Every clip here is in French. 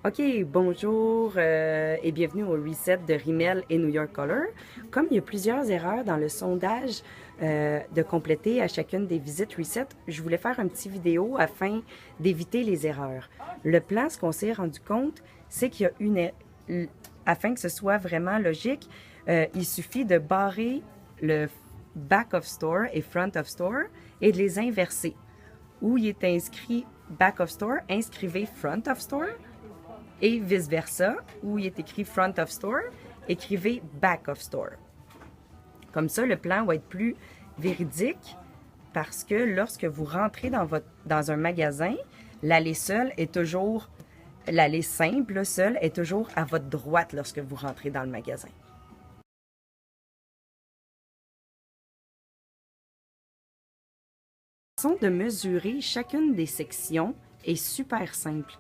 OK, bonjour et bienvenue au reset de Rimmel et New York Color. Comme il y a plusieurs erreurs dans le sondage de compléter à chacune des visites reset, je voulais faire un petit vidéo afin d'éviter les erreurs. Le plan, ce qu'on s'est rendu compte, c'est qu'il y a afin que ce soit vraiment logique, il suffit de barrer le back of store et front of store et de les inverser. Où il est inscrit back of store, inscrivez front of store. Et vice-versa, où il est écrit Front of Store, écrivez Back of Store. Comme ça, le plan va être plus véridique parce que lorsque vous rentrez dans un magasin, l'allée simple seule est toujours à votre droite lorsque vous rentrez dans le magasin. La façon de mesurer chacune des sections est super simple.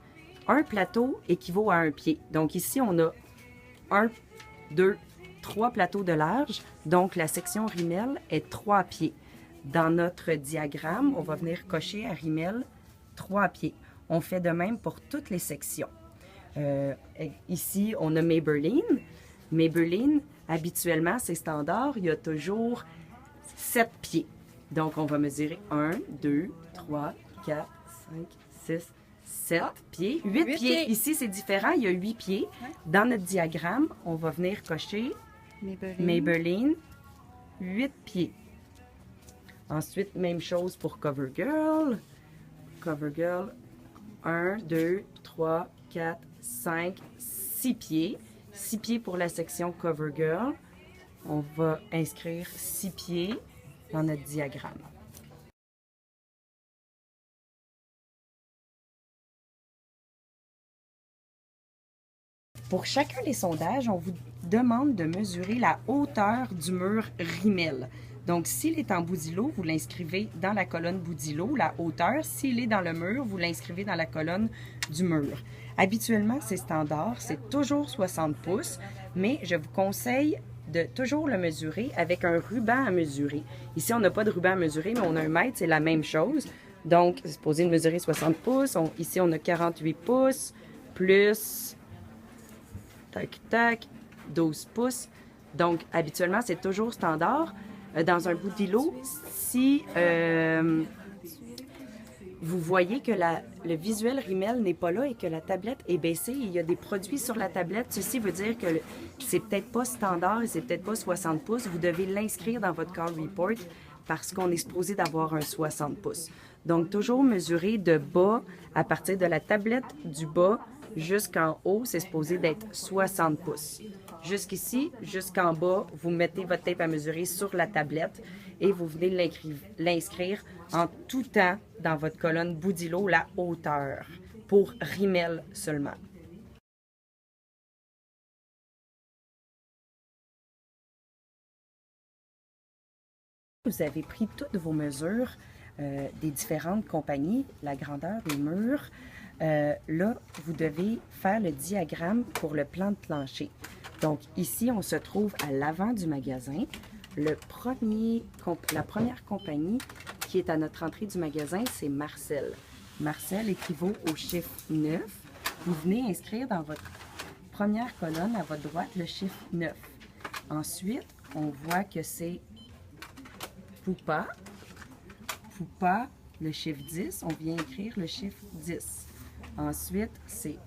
Un plateau équivaut à un pied. Donc ici, on a 1, 2, 3 plateaux de large. Donc la section Rimmel est 3 pieds. Dans notre diagramme, on va venir cocher à Rimmel 3 pieds. On fait de même pour toutes les sections. Ici, on a Maybelline. Maybelline, habituellement, c'est standard. Il y a toujours 7 pieds. Donc, on va mesurer 1, 2, 3, 4, 5, 6, 7 pieds, 8 pieds. Ici, c'est différent, il y a 8 pieds. Dans notre diagramme, on va venir cocher Maybelline 8 pieds. Ensuite, même chose pour CoverGirl. CoverGirl, 1, 2, 3, 4, 5, 6 pieds. 6 pieds pour la section CoverGirl. On va inscrire 6 pieds dans notre diagramme. Pour chacun des sondages, on vous demande de mesurer la hauteur du mur Rimmel. Donc, s'il est en Boudilot, vous l'inscrivez dans la colonne Boudilot, la hauteur. S'il est dans le mur, vous l'inscrivez dans la colonne du mur. Habituellement, c'est standard, c'est toujours 60 pouces, mais je vous conseille de toujours le mesurer avec un ruban à mesurer. Ici, on n'a pas de ruban à mesurer, mais on a 1 mètre, c'est la même chose. Donc, c'est supposé de mesurer 60 pouces. Ici, on a 48 pouces, plus... tac, tac, 12 pouces. Donc, habituellement, c'est toujours standard. Dans un Boudilot, si vous voyez que le visuel Rimmel n'est pas là et que la tablette est baissée, il y a des produits sur la tablette, ceci veut dire que c'est peut-être pas standard et c'est peut-être pas 60 pouces. Vous devez l'inscrire dans votre call report parce qu'on est supposé d'avoir un 60 pouces. Donc, toujours mesurer de bas, à partir de la tablette du bas, jusqu'en haut, c'est supposé d'être 60 pouces. Jusqu'ici, jusqu'en bas, vous mettez votre tape à mesurer sur la tablette et vous venez l'inscrire en tout temps dans votre colonne Boudilot, la hauteur, pour Rimmel seulement. Vous avez pris toutes vos mesures des différentes compagnies, la grandeur des murs. Là, vous devez faire le diagramme pour le plan de plancher. Donc, ici, on se trouve à l'avant du magasin. La première compagnie qui est à notre entrée du magasin, c'est Marcel. Marcel équivaut au chiffre 9. Vous venez inscrire dans votre première colonne à votre droite le chiffre 9. Ensuite, on voit que c'est Poupa. Poupa, le chiffre 10. On vient écrire le chiffre 10. Ensuite, c'est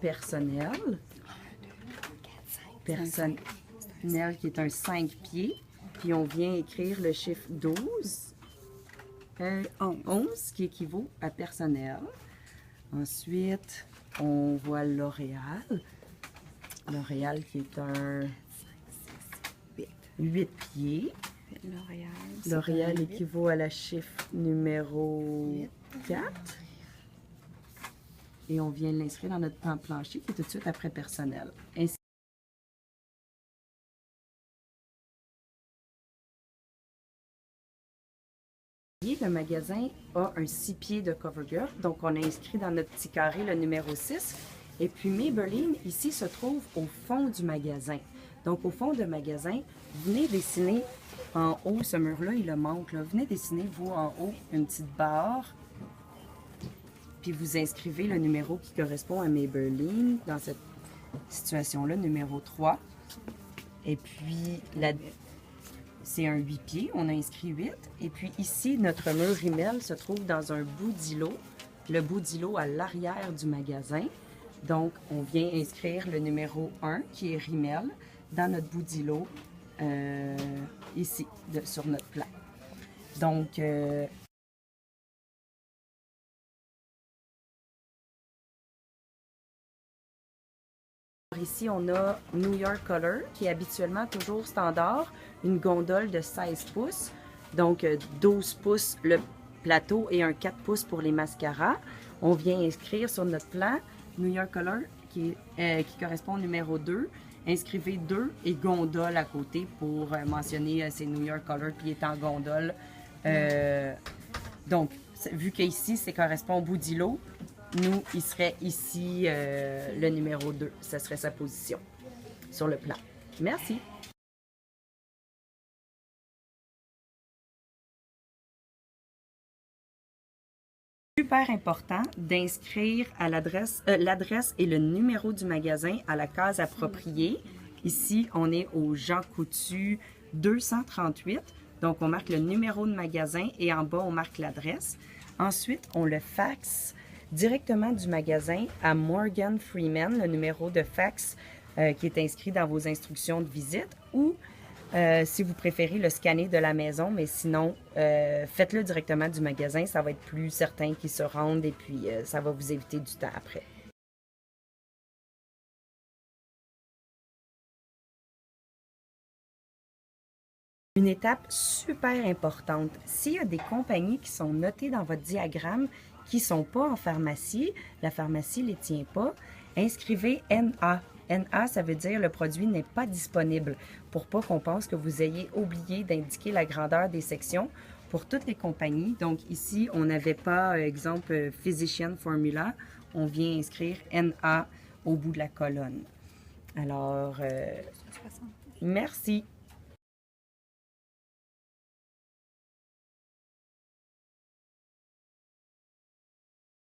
personnel. Personnel qui est un 5 pieds. Puis on vient écrire le chiffre 12. 11 qui équivaut à personnel. Ensuite, on voit L'Oréal. L'Oréal qui est un 8 pieds. L'Oréal équivaut à la chiffre numéro 4. Et on vient l'inscrire dans notre plan plancher qui est tout de suite après personnel. Ainsi, le magasin a un 6 pieds de CoverGirl, donc on a inscrit dans notre petit carré le numéro 6. Et puis Maybelline, ici, se trouve au fond du magasin. Donc au fond du magasin, venez dessiner en haut, ce mur-là, il le manque. Là. Venez dessiner, vous, en haut, une petite barre. puis vous inscrivez le numéro qui correspond à Maybelline dans cette situation-là, numéro 3. Et puis, c'est un 8 pieds, on a inscrit 8. Et puis ici, notre mur Rimmel se trouve dans un bout d'îlot, le bout d'îlot à l'arrière du magasin. Donc, on vient inscrire le numéro 1, qui est Rimmel, dans notre bout d'îlot, ici, sur notre plan. Donc, ici, on a New York Color, qui est habituellement toujours standard, une gondole de 16 pouces, donc 12 pouces le plateau et un 4 pouces pour les mascaras. On vient inscrire sur notre plan New York Color, qui correspond au numéro 2. Inscrivez 2 et gondole à côté pour mentionner ces New York Color qui est en gondole. Donc, vu qu'ici, ça correspond au bout d'îlot, nous, il serait ici le numéro 2. Ça serait sa position sur le plan. Merci. Super important d'inscrire à l'adresse et le numéro du magasin à la case appropriée. Ici, on est au Jean Coutu 238. Donc, on marque le numéro de magasin et en bas, on marque l'adresse. Ensuite, on le faxe directement du magasin à Morgan Freeman, le numéro de fax qui est inscrit dans vos instructions de visite, ou si vous préférez le scanner de la maison, mais sinon, faites-le directement du magasin, ça va être plus certain qu'ils se rendent et puis ça va vous éviter du temps après. Une étape super importante, s'il y a des compagnies qui sont notées dans votre diagramme qui ne sont pas en pharmacie, la pharmacie ne les tient pas, inscrivez NA. NA, ça veut dire le produit n'est pas disponible, pour pas qu'on pense que vous ayez oublié d'indiquer la grandeur des sections pour toutes les compagnies. Donc ici, on n'avait pas, exemple, Physician Formula, on vient inscrire NA au bout de la colonne. Alors, merci.